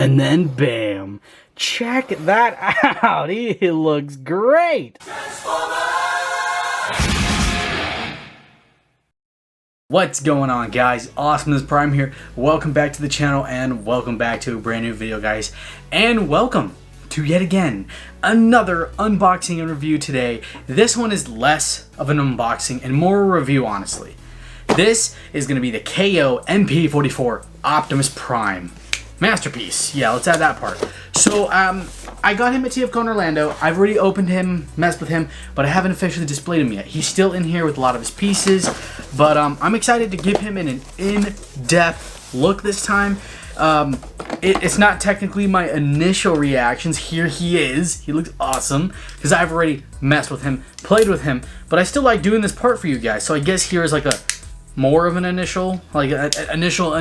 And then bam, check that out. He looks great. What's going on, guys? Optimus Prime here. Welcome back to the channel and welcome back to a brand new video, guys. And welcome to yet again another unboxing and review today. This one is less of an unboxing and more a review, honestly. This is going to be the KO MP44 Optimus Prime. Masterpiece. Yeah, let's add that part. So, I got him at TFCon Orlando. I've already opened him, messed with him, but I haven't officially displayed him yet. He's still in here with a lot of his pieces, but I'm excited to give him an in-depth look this time. It's not technically my initial reactions. Here he is. He looks awesome because I've already messed with him, played with him, but I still like doing this part for you guys. So I guess here is like a more of an initial, like initial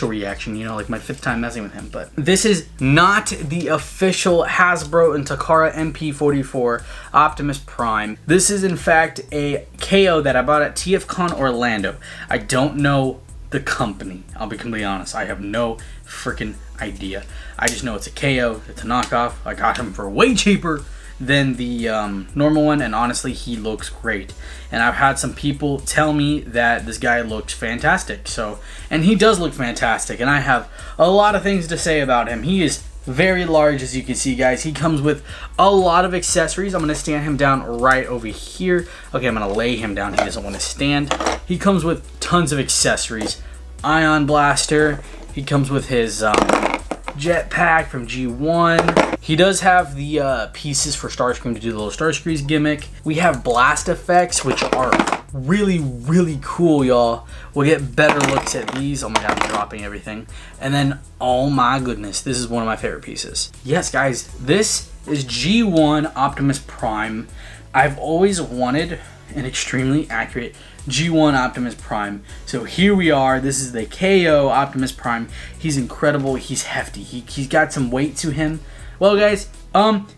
reaction, you know, like my 5th time messing with him. But this is not the official Hasbro and Takara MP44 Optimus Prime. This is in fact a KO that I bought at TFCon Orlando. I don't know the company, I'll be completely honest. I have no freaking idea. I just know it's a KO, it's a knockoff. I got him for way cheaper than the normal one, and honestly he looks great. And I've had some people tell me that this guy looks fantastic, so, and he does look fantastic, and I have a lot of things to say about him. He is very large, as you can see, guys. He comes with a lot of accessories. I'm going to stand him down right over here. Okay, I'm going to lay him down. He doesn't want to stand. He comes with tons of accessories. Ion blaster. He comes with his jetpack from G1. He does have the pieces for Starscream to do the little Starscream gimmick. We have blast effects, which are really cool, y'all. We'll get better looks at these. Oh my god, I'm dropping everything. And then, oh my goodness, this is one of my favorite pieces. Yes, guys, this is G1 Optimus Prime. I've always wanted an extremely accurate G1 Optimus Prime. So here we are. This is the KO Optimus Prime. He's incredible. He's hefty. He's got some weight to him. Well, guys,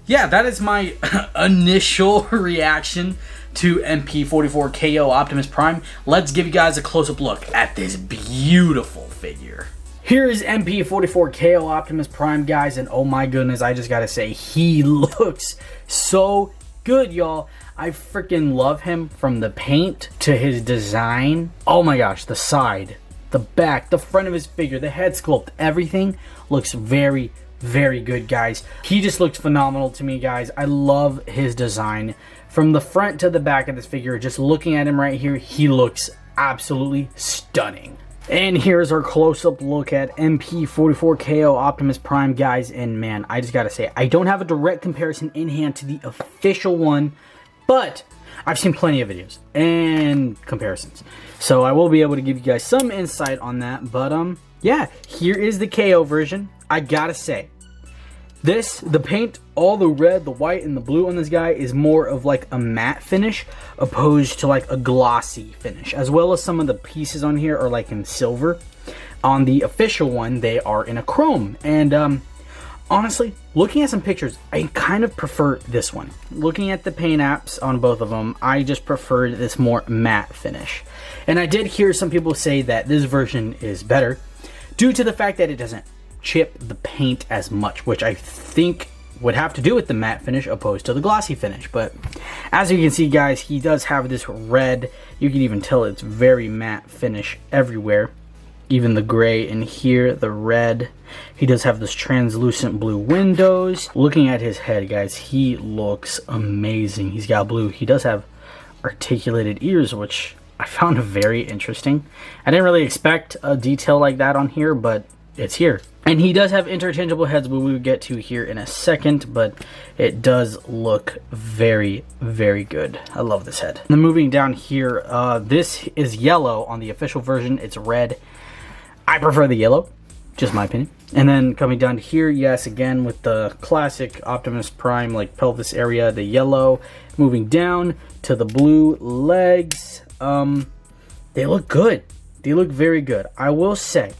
yeah, that is my initial reaction to MP44 KO Optimus Prime. Let's give you guys a close-up look at this beautiful figure. Here is MP44 KO Optimus Prime, guys, and oh my goodness, I just gotta say, he looks so good, y'all. I freaking love him, from the paint to his design. Oh my gosh, the side, the back, the front of his figure, the head sculpt, everything looks very good, guys. He just looks phenomenal to me, guys. I love his design from the front to the back of this figure. Just looking at him right here, he looks absolutely stunning. And here's our close-up look at MP44 KO Optimus Prime, guys. And man, I just gotta say, I don't have a direct comparison in hand to the official one, but I've seen plenty of videos and comparisons, so I will be able to give you guys some insight on that. But yeah, here is the KO version. I gotta say, the paint, all the red, the white, and the blue on this guy is more of like a matte finish opposed to like a glossy finish, as well as some of the pieces on here are like in silver. On the official one, they are in a chrome. And honestly, looking at some pictures, I kind of prefer this one. Looking at the paint apps on both of them, I just preferred this more matte finish. And I did hear some people say that this version is better due to the fact that it doesn't chip the paint as much, which I think would have to do with the matte finish opposed to the glossy finish. But as you can see, guys, he does have this red. You can even tell it's very matte finish everywhere. Even the gray in here, the red. He does have this translucent blue windows. Looking at his head, guys, he looks amazing. He's got blue. He does have articulated ears, which I found very interesting. I didn't really expect a detail like that on here, but it's here. And he does have interchangeable heads, but we will get to here in a second, but it does look very good. I love this head. And then moving down here, this is yellow. On the official version, it's red. I prefer the yellow, just my opinion. And then coming down to here, yes, again with the classic Optimus Prime like pelvis area, the yellow. Moving down to the blue legs, they look good. They look very good. I will say,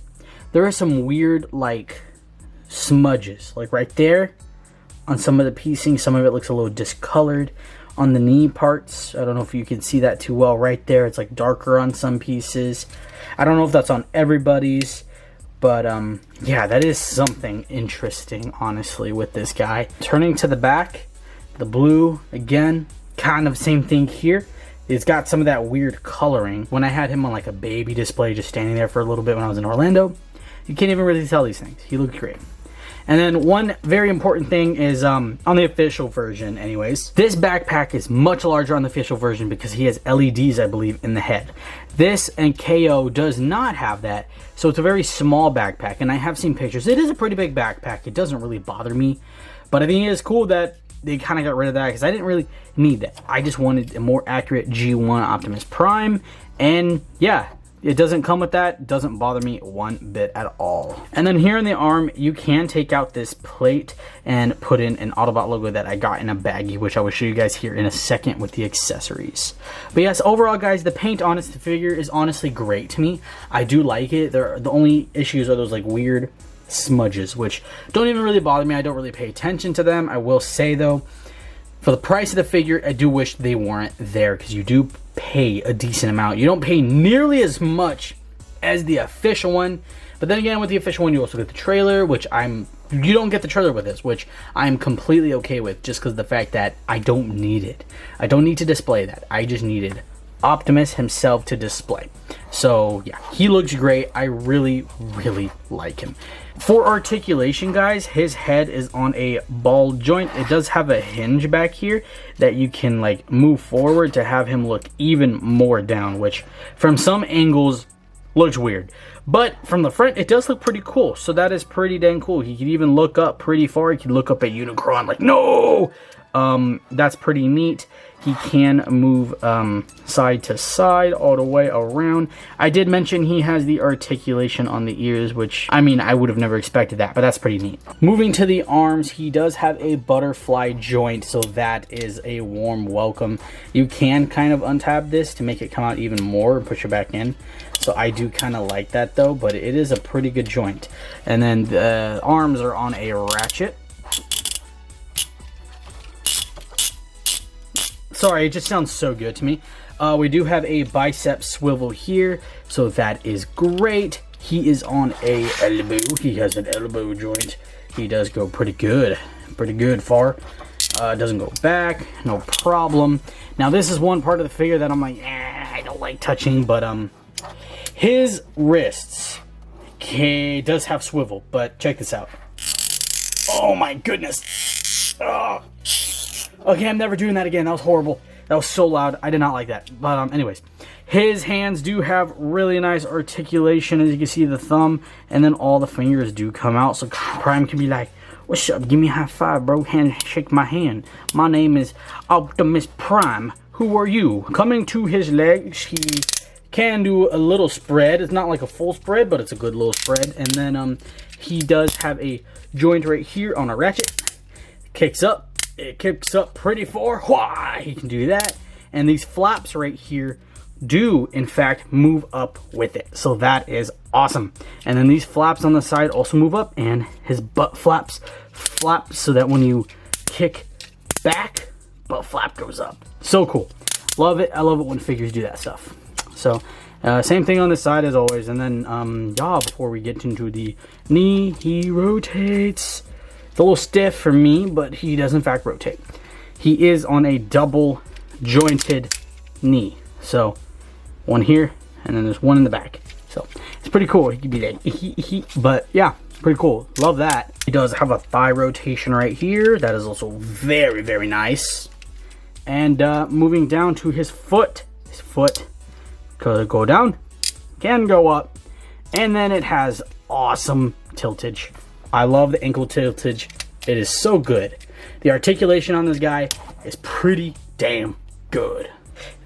there are some weird like smudges, like right there on some of the piecing. Some of it looks a little discolored on the knee parts. I don't know if you can see that too well right there. It's like darker on some pieces. I don't know if that's on everybody's, But yeah, that is something interesting, honestly, with this guy. Turning to the back, the blue, again, kind of same thing here. It's got some of that weird coloring. When I had him on like a baby display, just standing there for a little bit when I was in Orlando, you can't even really tell these things. He looked great. And then one very important thing is on the official version anyways, this backpack is much larger on the official version because he has LEDs, I believe, in the head. This and KO does not have that, so it's a very small backpack, and I have seen pictures. It is a pretty big backpack. It doesn't really bother me, but I think it is cool that they kind of got rid of that because I didn't really need that. I just wanted a more accurate G1 Optimus Prime, and yeah, it doesn't come with that. It doesn't bother me one bit at all. And then here in the arm, you can take out this plate and put in an Autobot logo that I got in a baggie, which I will show you guys here in a second with the accessories. But yes, overall, guys, the paint on this figure is honestly great to me. I do like it. The only issues are those like weird smudges, which don't even really bother me. I don't really pay attention to them. I will say, though, for the price of the figure, I do wish they weren't there because you do pay a decent amount. You don't pay nearly as much as the official one, but then again, with the official one, you also get the trailer, which you don't get the trailer with this, which I'm completely okay with, just because of the fact that I don't need it. I don't need to display that. I just needed Optimus himself to display. So yeah, he looks great. I really, really like him. For articulation, guys, his head is on a ball joint. It does have a hinge back here that you can like move forward to have him look even more down, which from some angles looks weird, but from the front it does look pretty cool. So that is pretty dang cool. He can even look up pretty far. He can look up at Unicron like, no! That's pretty neat. He can move side to side all the way around. I did mention he has the articulation on the ears, which, I mean, I would have never expected that, but that's pretty neat. Moving to the arms, he does have a butterfly joint, so that is a warm welcome. You can kind of untab this to make it come out even more and push it back in. So I do kind of like that, though, but it is a pretty good joint. And then the arms are on a ratchet. Sorry, it just sounds so good to me. We do have a bicep swivel here, so that is great. He is on a elbow. He has an elbow joint. He does go pretty good far. Doesn't go back, no problem. Now this is one part of the figure that I'm like, I don't like touching, but his wrists does have swivel, but check this out. Oh my goodness. Oh. Okay, I'm never doing that again. That was horrible. That was so loud. I did not like that. But anyways, his hands do have really nice articulation. As you can see, the thumb and then all the fingers do come out. So Prime can be like, what's up? Give me a high five, bro. Shake my hand. My name is Optimus Prime. Who are you? Coming to his legs, he can do a little spread. It's not like a full spread, but it's a good little spread. And then he does have a joint right here on a ratchet. Kicks up. It kicks up pretty far. Why? He can do that. And these flaps right here do, in fact, move up with it. So that is awesome. And then these flaps on the side also move up. And his butt flaps flap so that when you kick back, butt flap goes up. So cool. Love it. I love it when figures do that stuff. So, same thing on this side as always. And then, yeah, before we get into the knee, he rotates. It's a little stiff for me, but he does in fact rotate. He is on a double jointed knee. So one here and then there's one in the back. So it's pretty cool. He could be like, but yeah, pretty cool. Love that. He does have a thigh rotation right here. That is also very, very nice. And moving down to his foot. His foot could go down, can go up. And then it has awesome tiltage. I love the ankle tiltage. It is so good. The articulation on this guy is pretty damn good.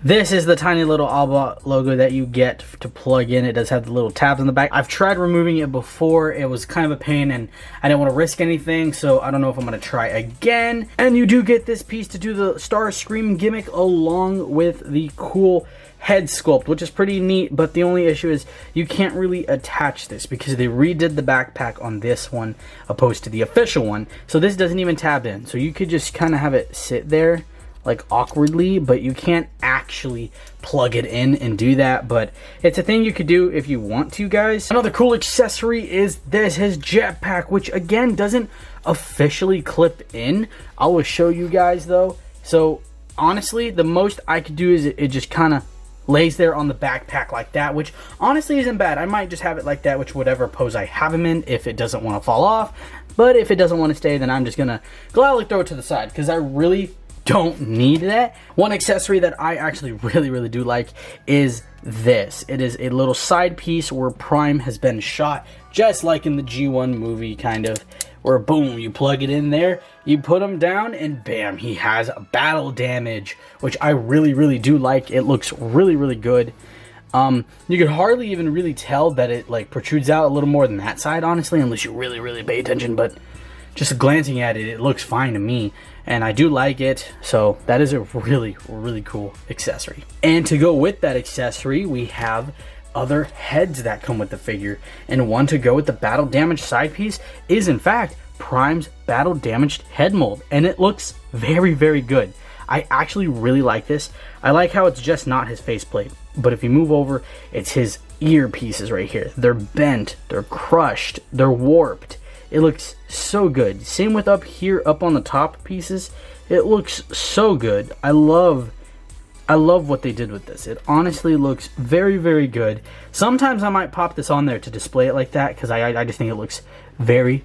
This is the tiny little Autobot logo that you get to plug in. It does have the little tabs on the back. I've tried removing it before. It was kind of a pain and I didn't want to risk anything, so I don't know if I'm going to try again. And you do get this piece to do the Starscream gimmick along with the cool head sculpt, which is pretty neat, but the only issue is you can't really attach this because they redid the backpack on this one opposed to the official one, so this doesn't even tab in. So you could just kind of have it sit there like awkwardly, but you can't actually plug it in and do that, but it's a thing you could do if you want to, guys. Another cool accessory is this, his jetpack, which again doesn't officially clip in. I will show you guys though. So honestly, the most I could do is it just kind of lays there on the backpack like that, which honestly isn't bad. I might just have it like that, which whatever pose I have him in, if it doesn't want to fall off. But if it doesn't want to stay, then I'm just gonna gladly throw it to the side, because I really don't need that. One accessory that I actually really do like is this. It is a little side piece where Prime has been shot, just like in the G1 movie, kind of, where boom, you plug it in there, you put him down, and bam, he has battle damage, which I really do like. It looks really good. You could hardly even really tell that it like protrudes out a little more than that side, honestly, unless you really pay attention, but just glancing at it, it looks fine to me, and I do like it. So that is a really cool accessory. And to go with that accessory, we have other heads that come with the figure, and one to go with the battle damaged side piece is in fact Prime's battle damaged head mold, and it looks very good. I actually really like this. I like how it's just not his faceplate, but if you move over, it's his ear pieces right here. They're bent, they're crushed, they're warped. It looks so good. Same with up here, up on the top pieces. It looks so good. I love what they did with this. It honestly looks very good. Sometimes I might pop this on there to display it like that, because I just think it looks very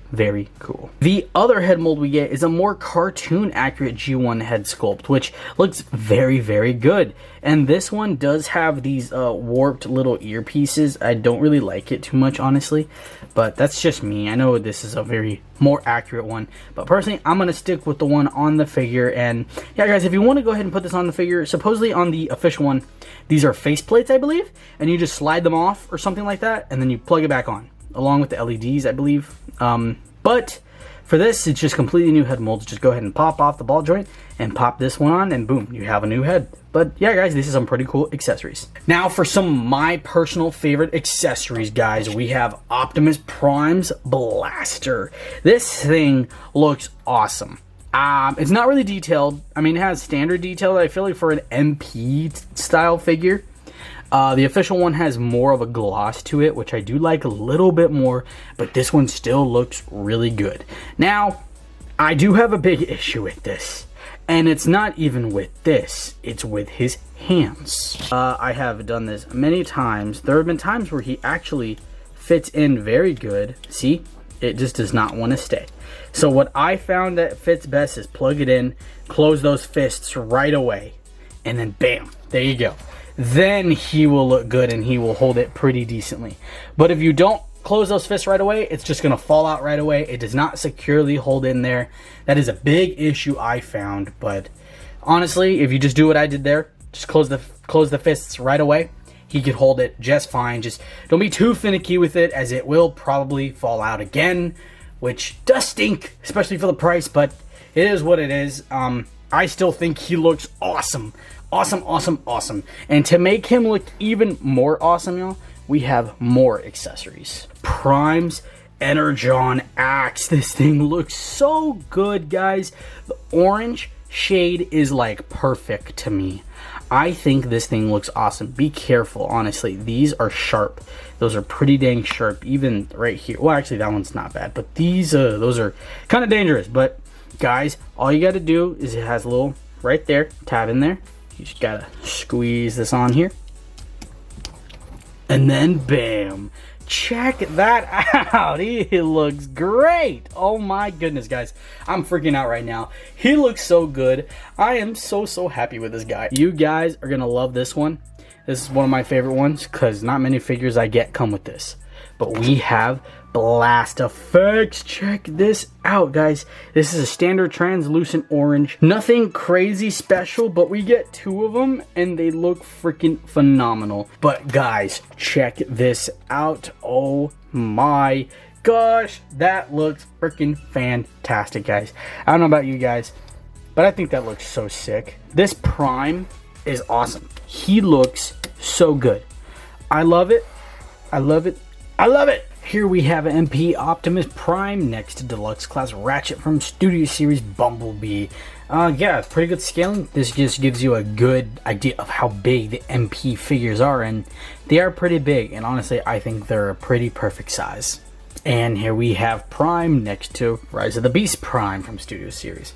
cool. The other head mold we get is a more cartoon accurate G1 head sculpt, which looks very good. And this one does have these warped little earpieces. I don't really like it too much, honestly, but that's just me. I know this is a very more accurate one, but personally I'm gonna stick with the one on the figure. And yeah, guys, if you want to go ahead and put this on the figure, supposedly on the official one, these are faceplates, I believe, and you just slide them off or something like that, and then you plug it back on along with the LEDs, I believe. But for this, it's just completely new head molds. Just go ahead and pop off the ball joint and pop this one on, and boom, you have a new head. But yeah, guys, this is some pretty cool accessories. Now for some of my personal favorite accessories, guys, we have Optimus Prime's blaster. This thing looks awesome. It's not really detailed. I mean, it has standard detail, I feel like, for an MP style figure. The official one has more of a gloss to it, which I do like a little bit more, but this one still looks really good. Now, I do have a big issue with this, and it's not even with this, it's with his hands. I have done this many times. There have been times where he actually fits in very good. See, it just does not want to stay. So what I found that fits best is plug it in, close those fists right away, and then bam, there you go. Then he will look good and he will hold it pretty decently. But if you don't close those fists right away, it's just gonna fall out right away. It does not securely hold in there. That is a big issue I found. But honestly, if you just do what I did there, just close the fists right away, he could hold it just fine. Just don't be too finicky with it, as it will probably fall out again, which does stink, especially for the price, but it is what it is. I still think he looks awesome. Awesome. And to make him look even more awesome, y'all, we have more accessories. Prime's Energon Axe. This thing looks so good, guys. The orange shade is like perfect to me. I think this thing looks awesome. Be careful, honestly. These are sharp. Those are pretty dang sharp, even right here. Well, actually, that one's not bad, but these, those are kind of dangerous. But guys, all you got to do is, it has a little right there, tab in there. You just gotta squeeze this on here, and then bam, check that out. He looks great. Oh my goodness, guys, I'm freaking out right now. He looks so good. I am so happy with this guy. You guys are gonna love this one. This is one of my favorite ones, because not many figures I get come with this. But we have blast effects. Check this out, guys. This is a standard translucent orange. Nothing crazy special, but we get two of them and they look freaking phenomenal. But guys, check this out. Oh my gosh, that looks freaking fantastic, guys. I don't know about you guys, but I think that looks so sick. This Prime is awesome. He looks so good. I love it. Here we have MP Optimus Prime next to Deluxe Class Ratchet from Studio Series Bumblebee. Yeah, it's pretty good scaling. This just gives you a good idea of how big the MP figures are, and they are pretty big, and honestly I think they're a pretty perfect size. And here we have Prime next to Rise of the Beast Prime from Studio Series.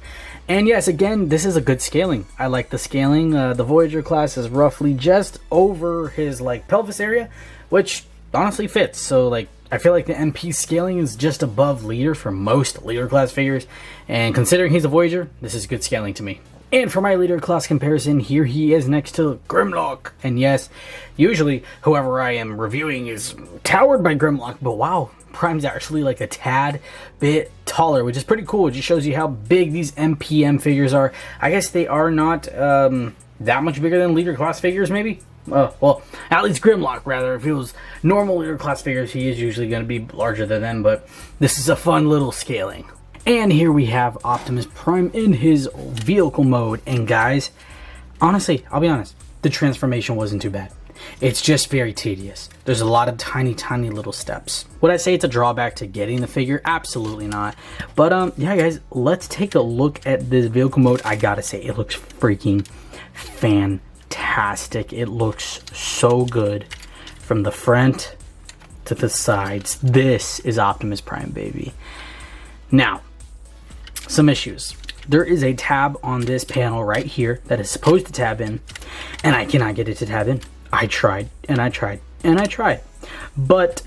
And yes, again, this is a good scaling. I like the scaling. The Voyager class is roughly just over his like pelvis area, which honestly fits. So like I feel like the MP scaling is just above Leader for most Leader class figures, and considering he's a Voyager, this is good scaling to me. And for my Leader class comparison, here he is next to Grimlock. And yes, usually whoever I am reviewing is towered by Grimlock, but wow, Prime's actually like a tad bit taller, which is pretty cool. It just shows you how big these MPM figures are. I guess they are not that much bigger than Leader class figures, maybe? Well, at least Grimlock, rather. If he was normal Leader class figures, he is usually going to be larger than them, but this is a fun little scaling. And here we have Optimus Prime in his vehicle mode. And guys, honestly, I'll be honest, the transformation wasn't too bad. It's just very tedious. There's a lot of tiny little steps. Would I say it's a drawback to getting the figure? Absolutely not. But yeah guys, let's take a look at this vehicle mode. I gotta say, it looks freaking fantastic. It looks so good from the front to the sides. This is Optimus Prime, baby. Now, some issues. There is a tab on this panel right here that is supposed to tab in, and I cannot get it to tab in. I tried, and I tried, and I tried, but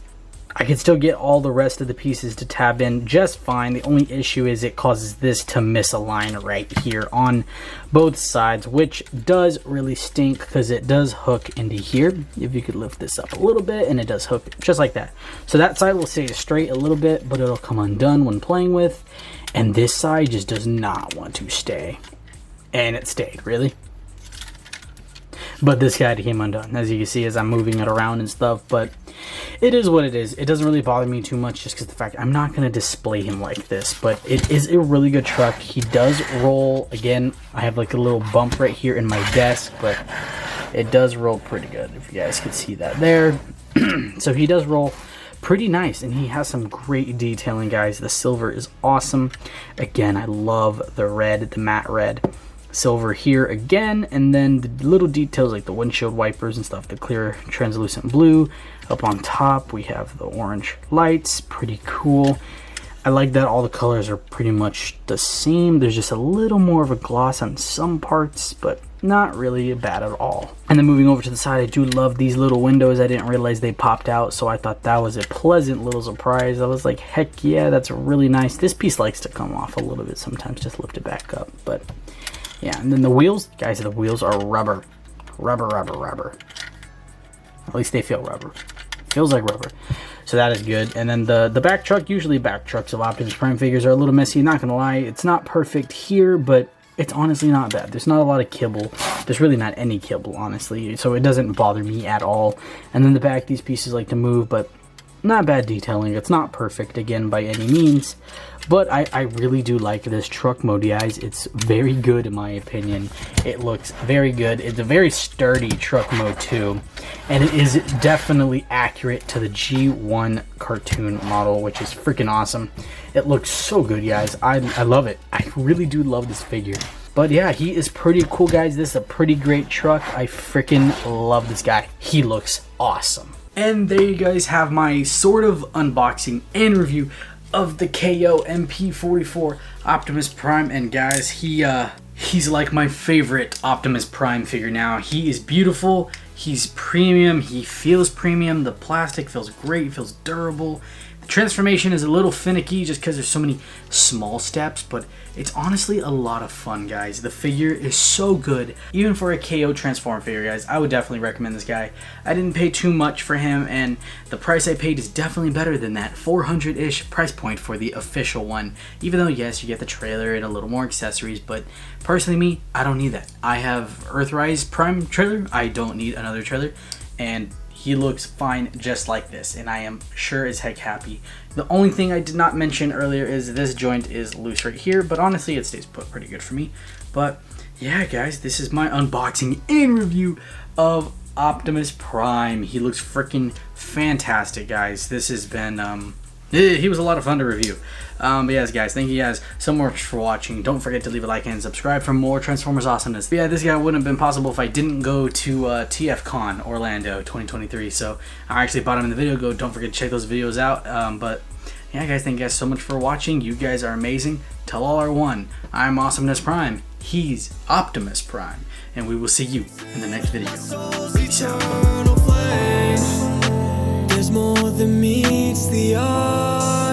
I can still get all the rest of the pieces to tab in just fine. The only issue is it causes this to misalign right here on both sides, which does really stink because it does hook into here. If you could lift this up a little bit, and it does hook just like that. So that side will stay straight a little bit, but it'll come undone when playing with, and this side just does not want to stay. And it stayed, really. But this guy came undone, as you can see, as I'm moving it around and stuff. But it is what it is. It doesn't really bother me too much, just because the fact I'm not going to display him like this. But it is a really good truck. He does roll. Again, I have like a little bump right here in my desk, but it does roll pretty good, if you guys can see that there. So he does roll pretty nice, and he has some great detailing, guys. The silver is awesome. Again, I love the red, the matte red. Silver here again, and then the little details like the windshield wipers and stuff, the clear translucent blue. Up on top we have the orange lights, pretty cool. I like that all the colors are pretty much the same. There's just a little more of a gloss on some parts, but not really bad at all. And then moving over to the side, I do love these little windows. I didn't realize they popped out, so I thought that was a pleasant little surprise. I was like, heck yeah, that's really nice. This piece likes to come off a little bit sometimes, just lift it back up, but yeah. And then the wheels, guys, the wheels are rubber. At least they feel rubber. Feels like rubber. So that is good. And then the back truck, usually back trucks of Optimus Prime figures are a little messy, not gonna lie. It's not perfect here, but it's honestly not bad. There's not a lot of kibble. There's really not any kibble, honestly. So it doesn't bother me at all. And then the back, these pieces like to move, but not bad detailing. It's not perfect, again, by any means. But I really do like this truck mode, guys. It's very good in my opinion. It looks very good. It's a very sturdy truck mode too. And it is definitely accurate to the G1 cartoon model, which is freaking awesome. It looks so good, guys. I love it. I really do love this figure. But yeah, he is pretty cool, guys. This is a pretty great truck. I freaking love this guy. He looks awesome. And there you guys have my sort of unboxing and review of the KO MP44 Optimus Prime. And guys, he's like my favorite Optimus Prime figure now. He is beautiful, he's premium, he feels premium, the plastic feels great, feels durable. The transformation is a little finicky just because there's so many small steps, but it's honestly a lot of fun, guys. The figure is so good. Even for a KO transform figure, guys, I would definitely recommend this guy. I didn't pay too much for him, and the price I paid is definitely better than that 400-ish price point for the official one. Even though, yes, you get the trailer and a little more accessories, but personally me, I don't need that. I have Earthrise Prime trailer. I don't need another trailer, and he looks fine just like this, and I am sure as heck happy. The only thing I did not mention earlier is this joint is loose right here, but honestly it stays put pretty good for me. But yeah, guys, this is my unboxing and review of Optimus Prime. He looks freaking fantastic, guys. This has been he was a lot of fun to review. But yes, guys, thank you guys so much for watching. Don't forget to leave a like and subscribe for more Transformers awesomeness. But yeah, this guy wouldn't have been possible if I didn't go to TFCon Orlando 2023. So I actually bought him in the video. Don't forget to check those videos out. But yeah, guys, thank you guys so much for watching. You guys are amazing. Tell all are one. I'm Awesomeness Prime. He's Optimus Prime. And we will see you in the next video. Peace out. There's more than meets the eye.